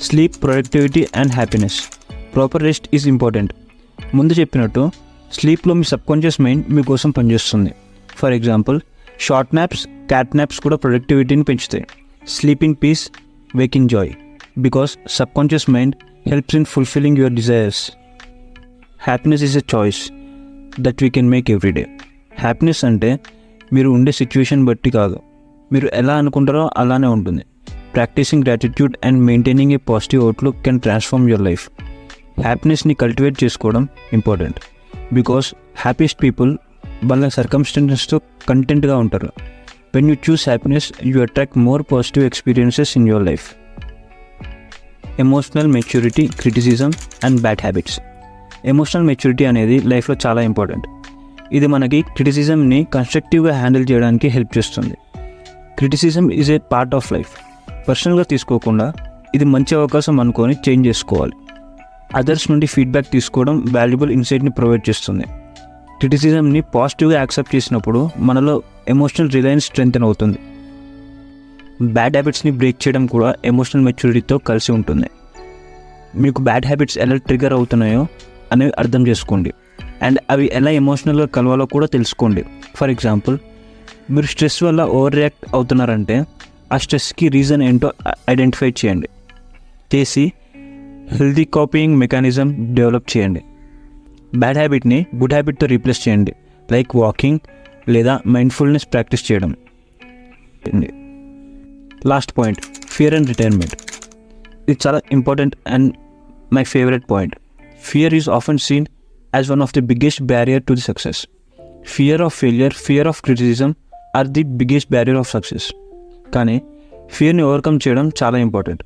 Sleep, productivity and happiness. Proper rest is important. ముందు చెప్పినట్టు స్లీప్లో మీ subconscious mind మీకోసం పనిచేస్తుంది. For example, short naps, cat naps కూడా ప్రొడక్టివిటీని పెంచుతాయి. Sleep in peace, Wake in Joy, because subconscious mind helps in fulfilling your desires. Happiness is a choice that we can make every day. Happiness అంటే మీరు ఉండే situation బట్టి కాదు, మీరు ఎలా అనుకుంటారో అలానే ఉంటుంది. Practising gratitude and maintaining a positive outlook can transform your life. హ్యాపీనెస్ని కల్టివేట్ చేసుకోవడం ఇంపార్టెంట్, బికాస్ హ్యాపీయెస్ట్ పీపుల్ వాళ్ళ సర్కమ్స్టాన్సెస్తో కంటెంట్గా ఉంటారు. When you choose happiness, you attract more positive experiences in your life. Emotional maturity, criticism and bad habits. Emotional maturity అనేది లైఫ్లో చాలా important. ఇది మనకి క్రిటిసిజంని కన్స్ట్రక్టివ్గా హ్యాండిల్ చేయడానికి హెల్ప్ చేస్తుంది. Criticism is a part of life. పర్సనల్గా తీసుకోకుండా ఇది మంచి అవకాశం అనుకొని చేంజ్ చేసుకోవాలి. అదర్స్ నుండి ఫీడ్బ్యాక్ తీసుకోవడం వాల్యుబుల్ ఇన్సైట్ని ప్రొవైడ్ చేస్తుంది. క్రిటిసిజంని పాజిటివ్గా యాక్సెప్ట్ చేసినప్పుడు మనలో ఎమోషనల్ రిలయన్స్ స్ట్రెంగ్తెన్ అవుతుంది. బ్యాడ్ హ్యాబిట్స్ని బ్రేక్ చేయడం కూడా ఎమోషనల్ మెచ్యూరిటీతో కలిసి ఉంటుంది. మీకు బ్యాడ్ హ్యాబిట్స్ ఎలా ట్రిగర్ అవుతున్నాయో అనేవి అర్థం చేసుకోండి, అండ్ అవి ఎలా ఎమోషనల్గా కలవాలో కూడా తెలుసుకోండి. ఫర్ ఎగ్జాంపుల్, మీరు స్ట్రెస్ వల్ల ఓవర్ రియాక్ట్ అవుతున్నారంటే ఆ స్ట్రెస్కి రీజన్ ఏంటో ఐడెంటిఫై చేసి హెల్తీ కాపీయింగ్ మెకానిజం డెవలప్ చేయండి. బ్యాడ్ హ్యాబిట్ని గుడ్ హ్యాబిట్తో రీప్లేస్ చేయండి, లైక్ వాకింగ్ లేదా మైండ్ఫుల్నెస్ ప్రాక్టీస్ చేయడం. Last point, fear and retirement. ఇది చాలా important and my favourite point. Fear is often seen as one of the biggest barrier to the success. Fear of failure, fear of criticism are the biggest barrier of success. కానీ ఫియర్ని overcome చేయడం చాలా important.